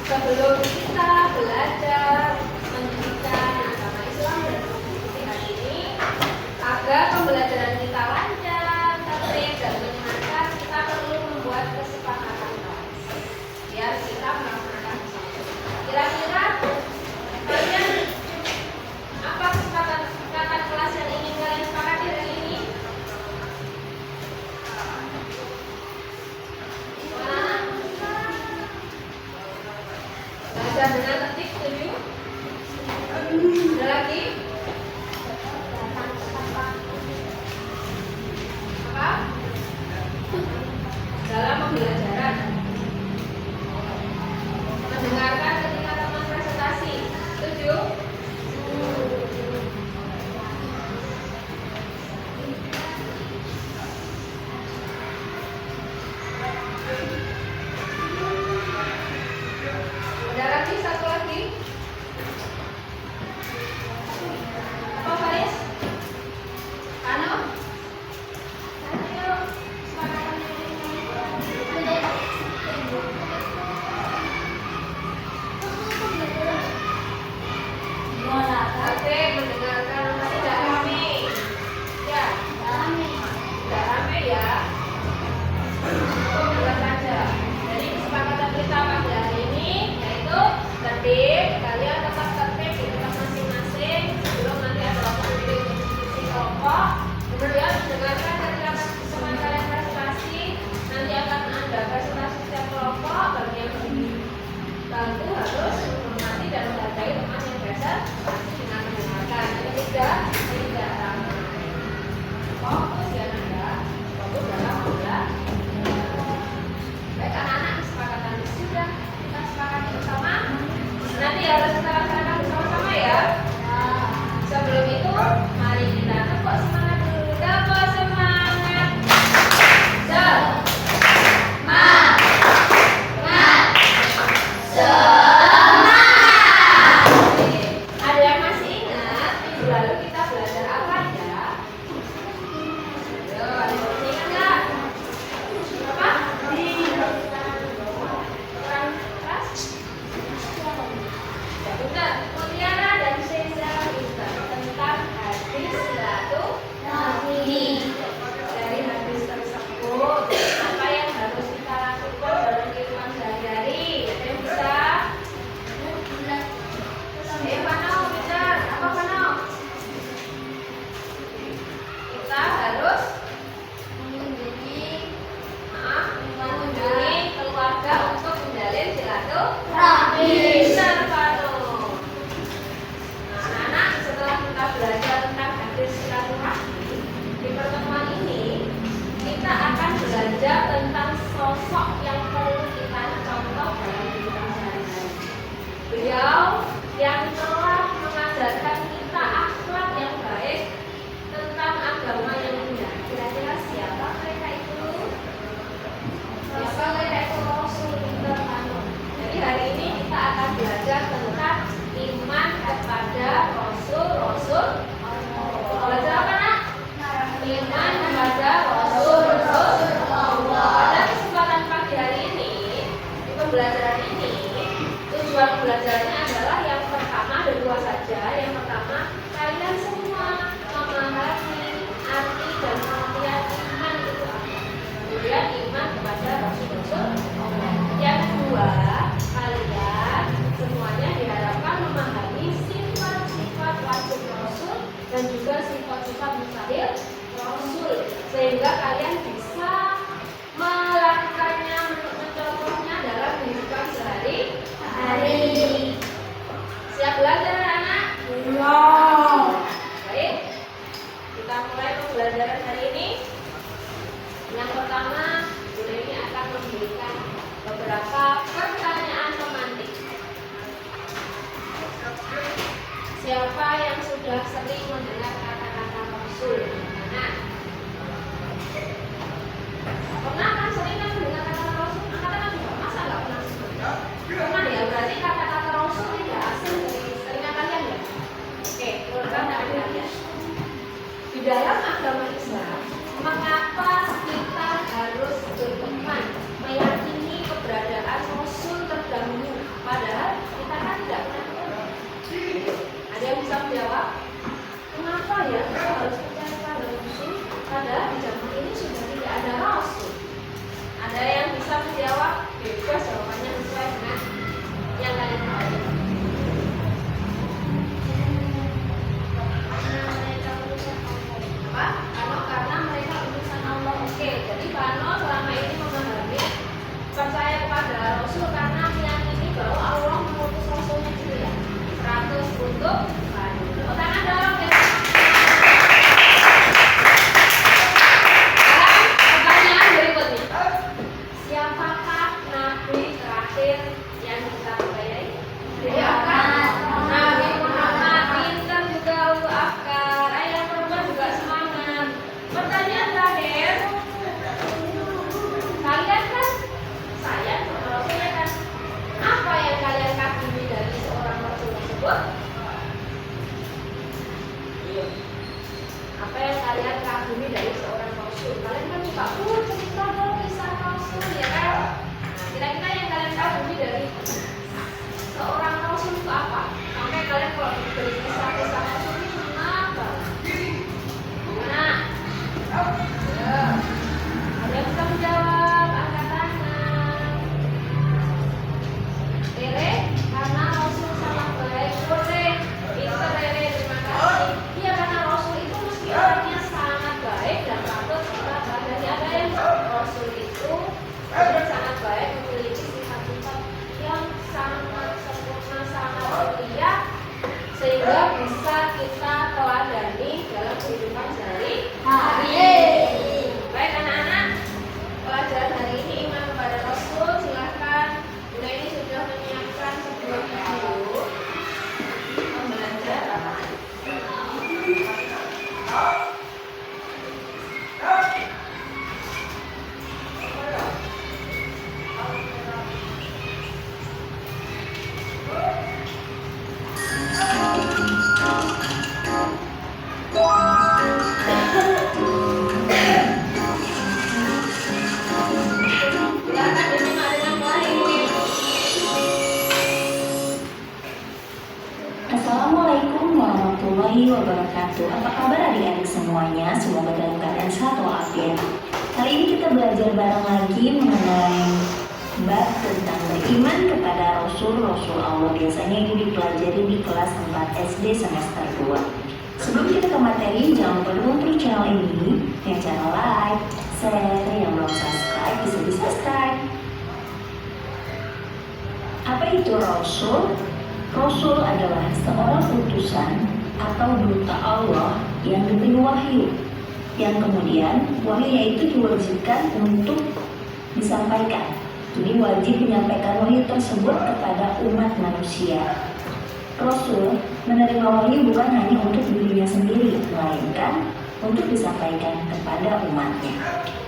Sebelum kita belajar pendidikan agama Islam dan konstitusi hari ini, agar pembelajaran kita lancar, tertib dan menyenangkan, kita perlu membuat kesepakatan kelas biar kita melaksanakan bersama. Kira-kira kalian apa kesepakatan kelas yang ingin kalian sepakati hari ini? Belajar dengan tertib, setuju? Ada lagi? Apa? Dalam pembelajaran mendengarkan ketika teman presentasi, setuju? Ada lagi, satu lagi. Apa Faris? Kano? Ayo, oke, mendengarkan tidak rame. Ya, tidak rame ya. Cukup saja. Jadi kesepakatan kita pada hari ini yaitu tertib. Kalian tetap tertib di tempat masing-masing sebelum nanti ada waktu diskusi kelompok. Kemudian mendengarkan ketika teman kalian presentasi. Nanti akan ada presentasi setiap kelompok. Bagi yang dibantu harus menghormati dan menghargai teman yang biasa dengan mendengarkan. Yang ketiga, tidak ramai. Fokus ya Nanda. Fokus dalam belajar. Baik anak-anak, kesepakatan sudah kita sepakati bersama. Nanti harus kita laksanakan bersama-sama ya. Sebelum itu, mari kita tepuk semangat dulu. Tepuk semangat. Ada yang masih ingat minggu lalu kita belajar apa ya? Ayo, ada yang masih ingat nggak? Apa? Kurang keras? Ya benar. Mutiara dan Seza Pintar tentang hadis silaturahmi. Dari hadis tersebut, apa yang harus kita lakukan dalam kehidupan sehari-hari? Ada yang bisa? Pano, bicara. Apa Pano? Kita harus mengunjungi keluarga untuk menjalin silaturahmi. Benar Pano. Nah, anak-anak, setelah kita belajar tentang hadis silaturahmi, di pertemuan ini kita akan belajar tentang sosok yang perlu kita contoh dalam kehidupan sehari-hari. Beliau yang telah mengajarkan kita akhlak yang baik tentang agama yang mulia. Kira-kira siapa mereka itu? Siapa mereka itu? Rasul Muhammad. Jadi hari ini kita akan belajar tentang iman kepada Rasul. Belajar apa nak? Iman kepada Rasul. Pada kesempatan pagi hari ini, di pembelajaran ini, tujuan pembelajarannya adalah yang pertama ada dua saja. Yang pertama, kalian semua memahami arti dan pengertian iman itu apa. Kemudian iman kepada Rasul. Yang kedua, kalian semuanya diharapkan memahami sifat-sifat wajib Rasul dan juga sifat-sifat mustahil Rasul, sehingga kalian bisa melakukannya, mencontohnya dalam kehidupan sehari-hari. Siap belajar anak? Ya. Baik, kita mulai pembelajaran hari ini. Yang pertama, Bunda ini akan memberikan beberapa pertanyaan pemantik. Siapa yang sudah sering mendengar kata-kata Rasul? Nah, pernah kan sering kan mendengar kata-kata Rasul? Katakan juga, masa nggak pernah? Pernah ya, berarti kata-kata Rasul tidak asing dari telinga kalian ya? Oke, keluarkan dari kalian. Di dalam agama Islam, mengapa kita harus beriman, meyakini keberadaan Rasul terdahulu pada warahmatullahi wabarakatuh. Apa kabar adik-adik semuanya? Semoga dalam keadaan sehat walafiat. Kali ini kita belajar bareng lagi mengenai bab tentang beriman kepada Rasul Allah. Biasanya ini dipelajari di kelas 4 SD semester 2. Sebelum kita ke materi, jangan lupa dukung terus channel ini. Yang channel like, share, yang belum subscribe bisa di subscribe. Apa itu Rasul? Rasul adalah seorang utusan atau duta Allah yang diberi wahyu, yang kemudian wahyunya itu diwajibkan untuk disampaikan. Jadi wajib menyampaikan wahyu tersebut kepada umat manusia. Rasul menerima wahyu bukan hanya untuk dirinya sendiri, melainkan untuk disampaikan kepada umatnya.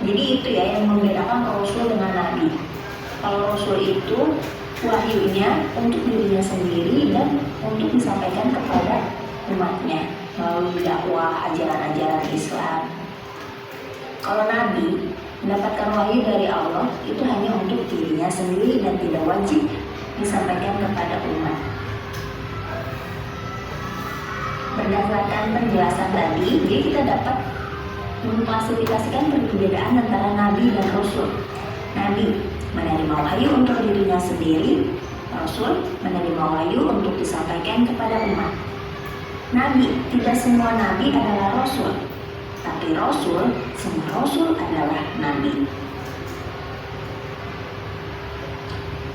Jadi itu ya yang membedakan Rasul dengan Nabi. Kalau Rasul itu wahyunya untuk dirinya sendiri dan untuk disampaikan kepada umatnya melalui dakwah ajaran-ajaran Islam. Kalau Nabi mendapatkan wahyu dari Allah itu hanya untuk dirinya sendiri dan tidak wajib disampaikan kepada umat. Berdasarkan penjelasan tadi, jadi kita dapat mengklasifikasikan perbedaan antara Nabi dan Rasul. Nabi menerima wahyu untuk dirinya sendiri, Rasul menerima wahyu untuk disampaikan kepada umat. Nabi, tidak semua Nabi adalah Rasul, tapi Rasul, semua Rasul adalah Nabi.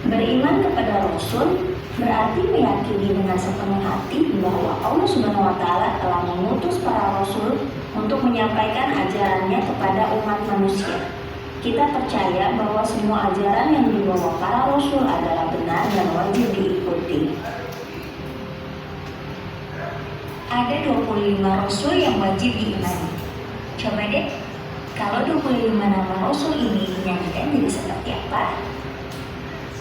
Beriman kepada Rasul berarti meyakini dengan sepenuh hati bahwa Allah Subhanahu wa Ta'ala telah mengutus para Rasul untuk menyampaikan ajarannya kepada umat manusia. Kita percaya bahwa semua ajaran yang dibawa para Rasul adalah benar dan wajib diikuti. Ada 25 Rasul yang wajib diimani. Coba deh, kalau 25 nama Rasul ini dinyanyikan jadi seperti apa?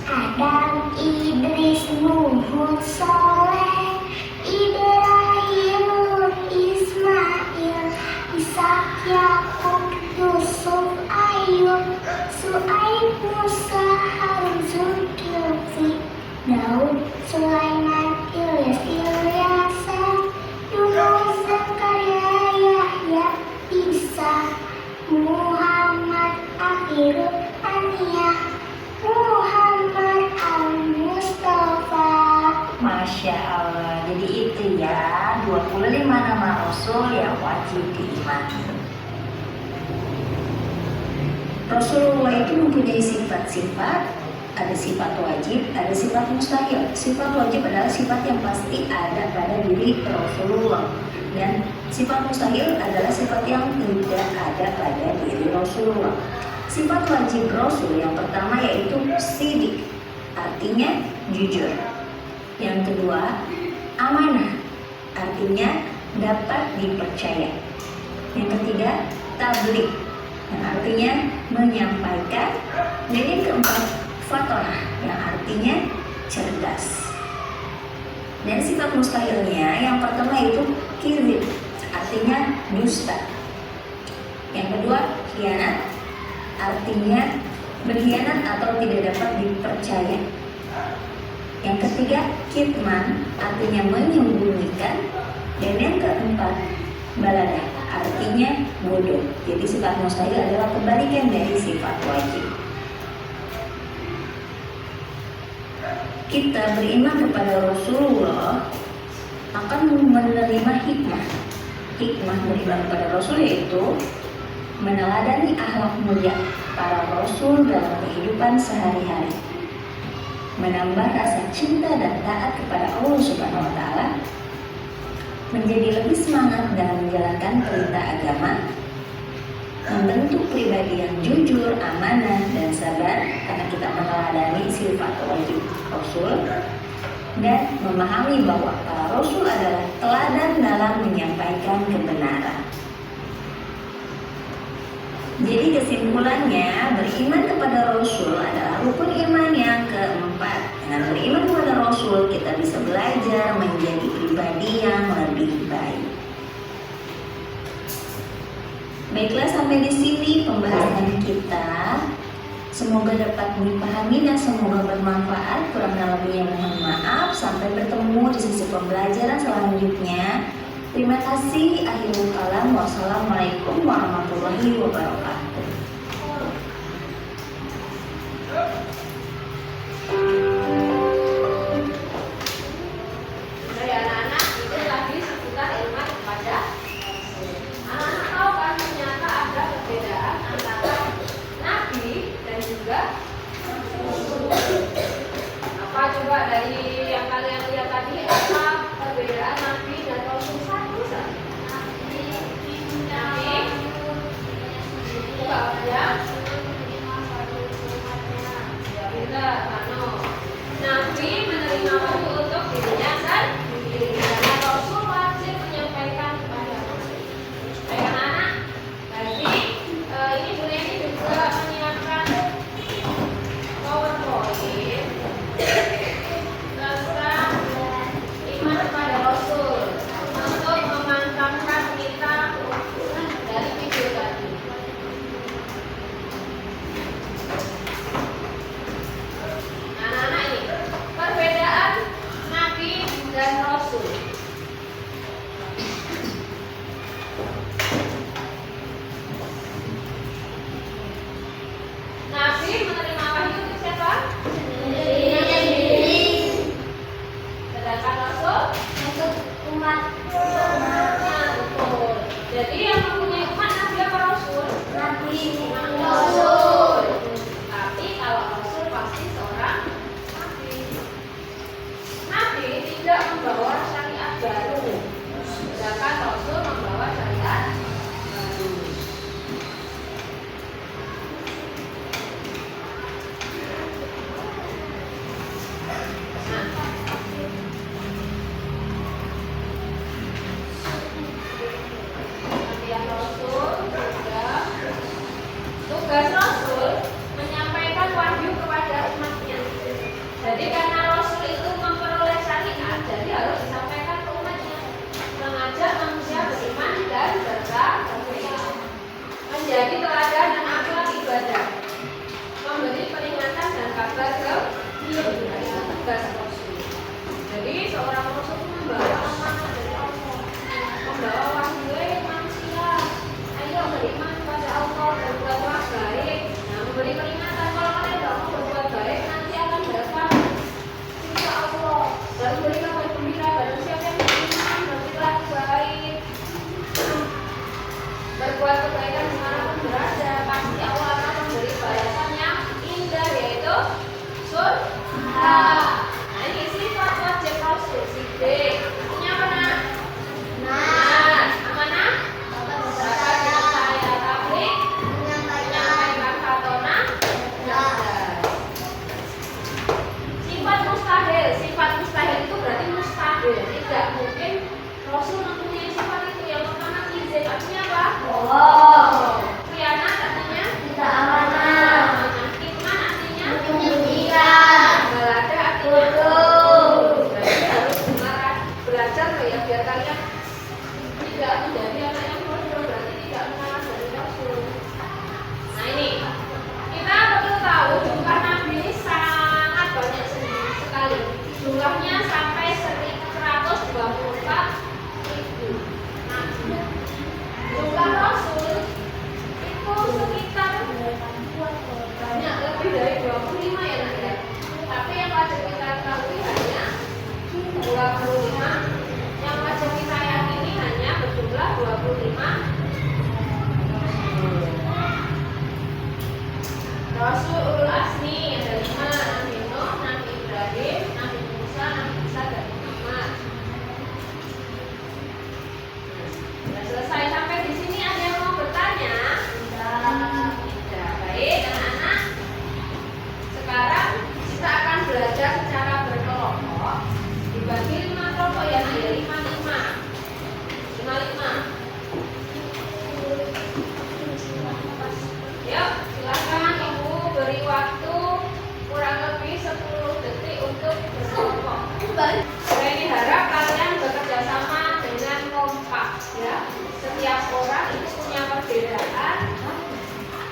Adam, Idris, Nuh, Saleh, Ibrahim, Lut, Ismail, Ishak, Yakub, Yusuf, Ayub, Su'aib, Musa, Harun, Zulkifli, Daud, Sulaiman, Ilyas, Yunus, Zakaria, Yahya, Isa, Muhammad, Akhirul Anbiya, Muhammad Al-Mustafa. Masya Allah, jadi itu ya 25 nama Rasul yang wajib diimani. Rasulullah itu mempunyai sifat-sifat, ada sifat wajib, ada sifat mustahil. Sifat wajib adalah sifat yang pasti ada pada diri Rasulullah, dan sifat mustahil adalah sifat yang tidak ada pada diri Rasulullah. Sifat wajib Rasul yang pertama yaitu sidik, artinya jujur. Yang kedua, amanah, artinya dapat dipercaya. Yang ketiga, tabligh, yang artinya menyampaikan. Dan yang keempat, fatonah, yang artinya cerdas. Dan sifat mustahilnya yang pertama itu kizib, artinya dusta. Yang kedua, khianat, artinya berkhianat atau tidak dapat dipercaya. Yang ketiga, kitman, artinya menyembunyikan. Dan yang keempat, baladah, artinya bodoh. Jadi sifat mustahil adalah kebalikan dari sifat wajib. Kita beriman kepada Rasulullah akan menerima hikmah. Hikmah beriman kepada Rasul yaitu meneladani akhlak mulia para Rasul dalam kehidupan sehari-hari, menambah rasa cinta dan taat kepada Allah Subhanahu wa Ta'ala, menjadi lebih semangat dalam menjalankan perintah agama, membentuk pribadi yang jujur, amanah, dan sabar karena kita meneladani sifat wajib Rasul, dan memahami bahwa para Rasul adalah teladan dalam menyampaikan kebenaran. Jadi kesimpulannya, beriman kepada Rasul adalah rukun iman yang keempat. Dengan beriman kepada Rasul, kita bisa belajar menjadi pribadi yang lebih baik. Baiklah, sampai di sini pembahasan kita. Semoga dapat dipahami dan semoga bermanfaat. Kurang lebihnya mohon maaf. Sampai bertemu di sesi pembelajaran selanjutnya. Terima kasih. Akhirul kalam. Wassalamualaikum warahmatullahi wabarakatuh. Dari anak-anak itu lagi seputar ilmu kepada anak-anak tahu kan ternyata ada perbedaan antara nabi dan juga rasul. Apa coba dari yang kalian lihat tadi, apa perbedaan nabi dan rasul? Satu saja. Nabi bukan ya? Ya beda, Mano. Nabi menerima wahyu untuk dirinya sendiri, karena rasul wajib menyampaikan kepada manusia. Baik anak-anak, berarti ini Bu Neni juga menyiapkan PowerPoint tentang iman kepada Rasul untuk memantapkan kita dari video tadi. Anak-anak ini perbedaan Nabi dan Rasul. Nabi menerima wahyu untuk siapa? Sedangkan Rasul Untuk umat nah, betul. Jadi yang mempunyai umat Nabi apa Rasul? Nabi Rasul. Tapi kalau Rasul pasti seorang Nabi. Nabi tidak membawa syariat baru, sedangkan Rasul membawa syariat baru. Nabi Rasul juga tugas Rasul menyampaikan wahyu kepada umatnya. Jadi karena Rasul itu memperoleh syariat, jadi harus disampaikan ke umatnya, mengajak manusia beriman dan bertakwa, menjadi teladan dan akhlak ibadah, memberi peringatan dan kabar gembira. Tugas Rasul. Jadi seorang Rasul membawa amanah dari Allah, membawa wahyu manusia. Ayo beriman kepada Allah, berbuatlah baik. Nah, memberi peringatan kalau kalian tidak mau berbuat baik nanti akan datang siksa Allah. Dan memberi kabar gembira bagi siapa yang beriman, berbuat baik, berbuat kebaikan dimanapun berada, pasti Allah akan memberi balasan yang indah, yaitu surga. Nah, ini sifat wajib Rasul. Sidik. Artinya apa, Nak? Nah, amanah. Dapat dipercaya, tablik, menyampaikan fatona. Sifat mustahil itu berarti mustahil. Tidak mungkin Rasul mempunyai sifat itu. Yang pertama izin, artinya apa? Khianat artinya tidak amanah, Kitman artinya menyembunyikan, balada artinya bodoh. Berarti harus belajar loh ya, biar kalian tidak menjadi anak yang bodoh. Berarti tidak mengalah dari Rasul. Nah ini kita perlu tahu jumlah Nabi ini sangat banyak sekali. Jumlahnya sampai 124.000 Nabi. Jumlah Rasul itu sekitar banyak, lebih dari 25 ya Nak ya. Tapi yang wajib kita ketahui hanya 25. Yang wajib kita yakini hanya berjumlah 25 Rasul ulul azmi. Ada 5: Nabi Nuh, Nabi Ibrahim, Nabi Musa, Nabi Isa, dan Muhammad. Sudah selesai sampai di sini. Ada yang mau bertanya? Tidak. Baik anak-anak. Sekarang kita akan belajar secara berkelompok. Dibagi 5 kelompok ya, Nak, ya, 5-5. 5-5. Yuk, silakan Ibu beri waktu kurang lebih 10 detik untuk berkelompok. Saya ini harap kalian bekerja sama dengan kompak ya. Setiap orang itu punya perbedaan,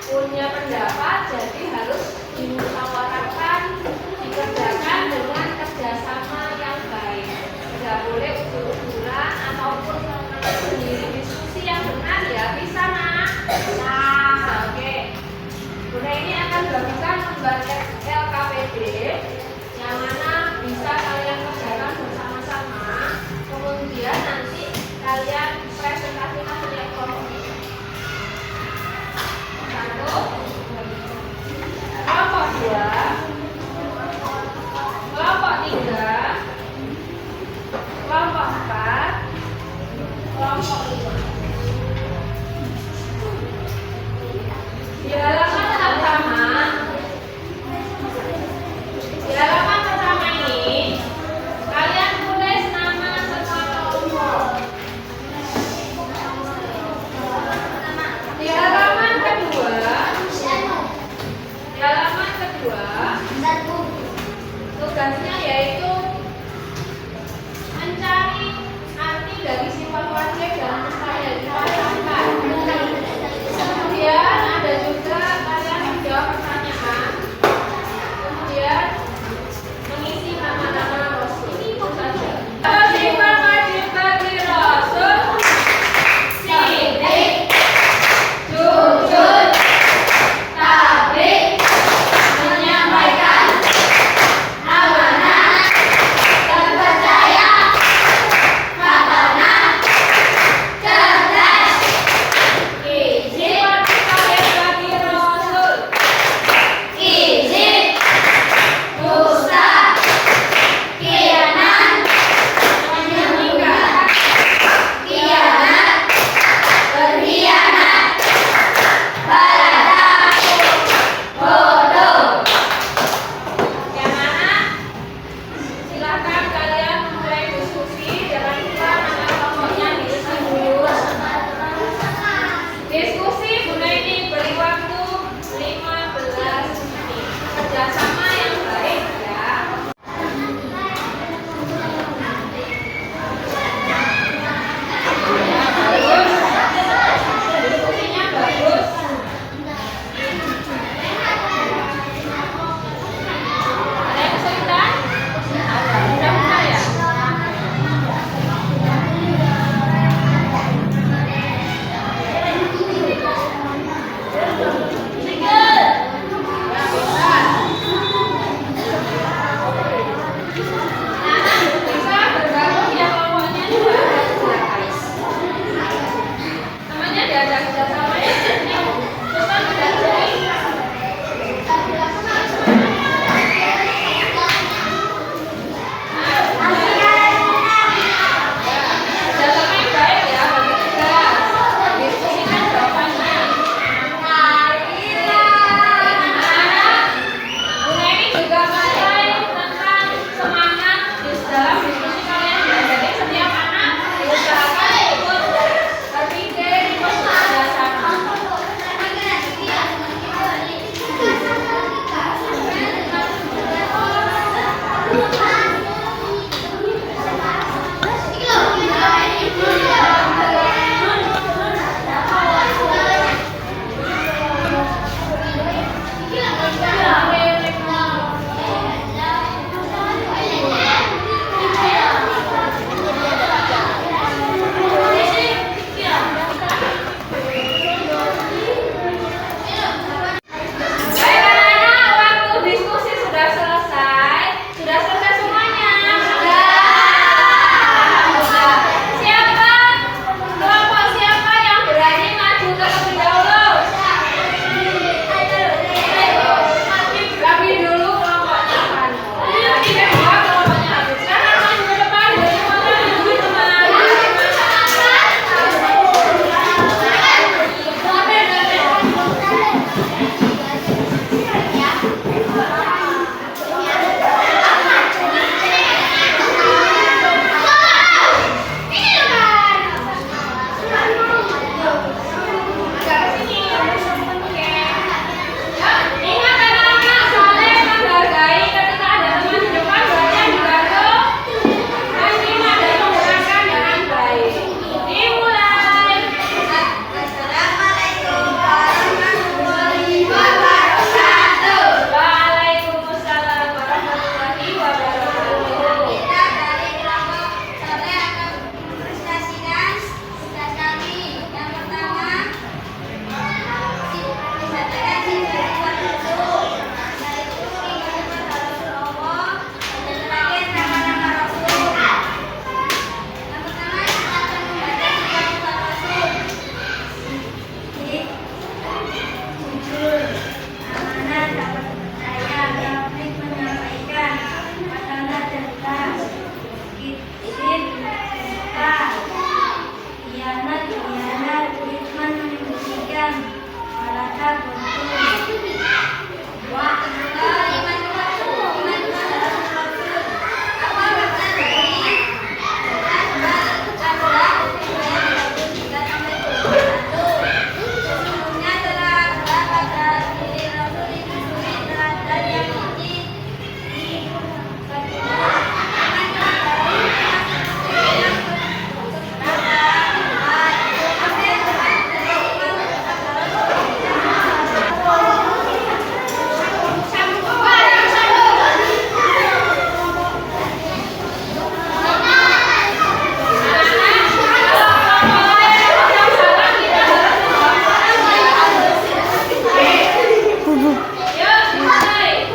punya pendapat, jadi harus dimusyawarahkan, dikerjakan dengan kerjasama yang baik. Tidak boleh usul-usulan ataupun Baik anak-anak, waktu diskusi sudah selesai. Sudah selesai semuanya? Sudah. Kelompok siapa yang berani maju terlebih dahulu? Rapi dulu kelompoknya Fano. Nanti kedua kelompoknya Habib. Silahkan maju ke depan. Jadi teman-teman. Ingat anak-anak, saling menghargai. Ketika ada teman di depan, bagian dibantu. Menerima dan menggunakan dengan baik. Dimulai. Assalamualaikum warahmatullahi wabarakatuh. Waalaikumsalam warahmatullahi wabarakatuh. Kita dari kelompok Soleh akan mempresentasikan tugas kami. Yang pertama, disampaikan sifat dulu, yaitu iman kepada Rasulullah, dan terakhir nama-nama Rasul. Yang pertama, kita akan membaca sifat Rasul. Jujur, amanah, dapat percaya, baik menyampaikan, katakanlah cerdas, izin, suka, khianat, Ridwan menyembunyikan, malaka, buntu. Wah, iman kepada Rasul. Apa makna dari adalah ayat 23-21. Sesungguhnya telah pada diri Rasul itu suri teladan yang suci. Kedua, iman kepada Yuk, mulai.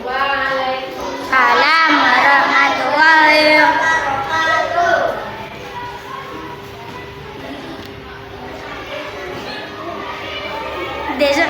Waalaikumsalam. Salam warahmatullahi wabarakatuh. Desa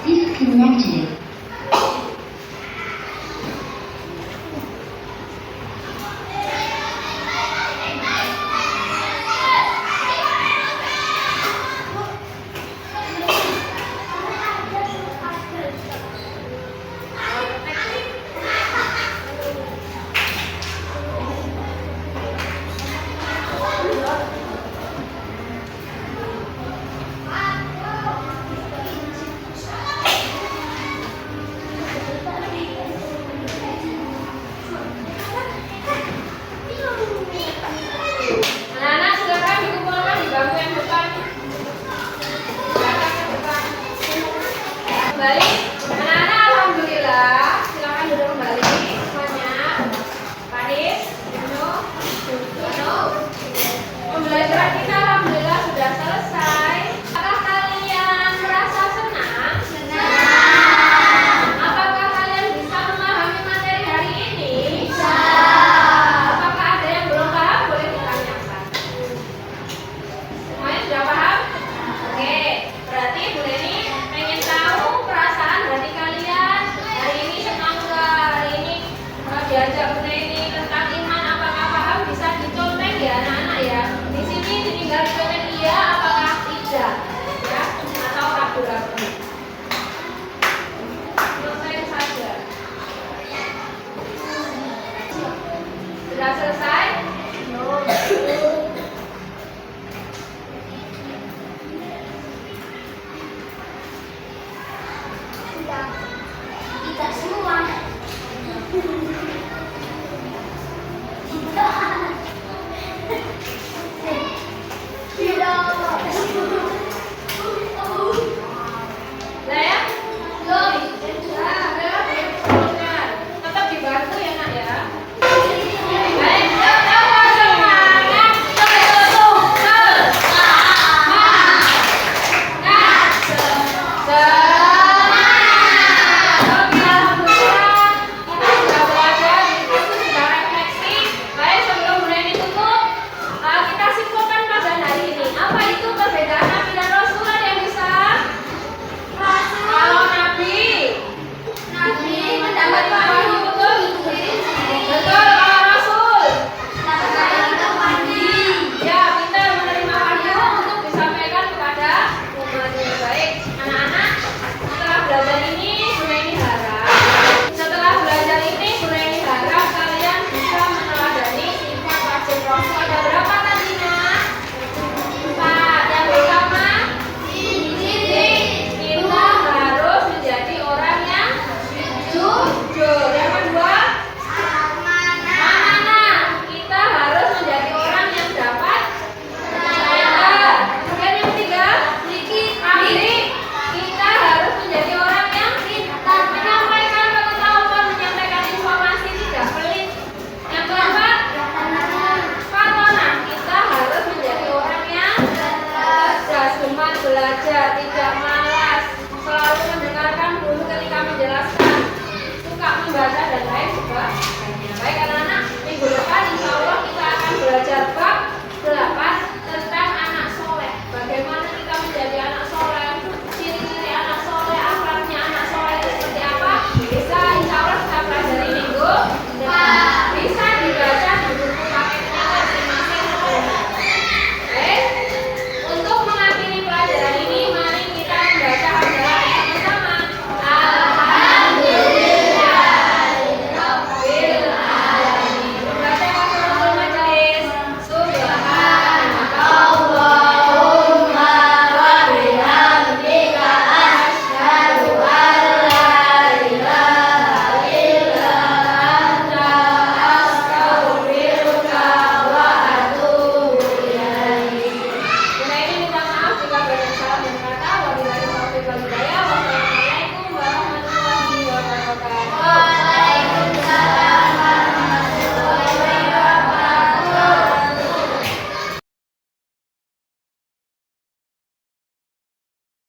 Disconnected. Anak-anak silakan dikumpulkan di bangku yang depan. Silakan ke depan. Kembali. Anak-anak alhamdulillah. Silakan duduk kembali semuanya. Panis, Dono. Pembelajaran kita alhamdulillah sudah selesai. Apakah kalian merasa senang? Apakah kalian bisa memahami materi hari ini? Apakah ada yang belum paham? Boleh ditanyakan. Semuanya sudah paham? Oke, berarti Bu Neni pengen tahu perasaan hati kalian hari ini senang nggak? Hari ini diajak Bu Neni tentang iman, apakah paham? Bisa dicontek ya anak-anak ya. Di sini tinggal dicontek iya, apakah tidak? Ya, atau ragu-ragu. Contek saja. Sudah selesai? Kita semua. Nah ya? Belum? Tetap di bangku ya nak ya. Baik, tahu semangat. Kita simpulkan pada hari ini. Apa itu perbedaan Nabi dan Rasul? Ada yang bisa? Kalau Nabi mendapat wahyu, betul? Betul. Kalau Rasul, ya kita menerima wahyu untuk disampaikan kepada umatnya. Baik, anak-anak, setelah belajar ini, Bu Neni harap kalian bisa meneladani sifat wajib Rasul. Ada berapa tadinya? 4. Yang pertama, kita harus menjadi orang yang jujur. Yang kedua, amanah. Kita harus menjadi orang yang dapat percaya. Kemudian yang ketiga, mandiri. Kita harus menjadi orang yang menyampaikan pengetahuan, menyampaikan informasi, tidak pelit. Yang keempat, fatona. Kita harus menjadi orang yang cerdas, gemar belajar, tidak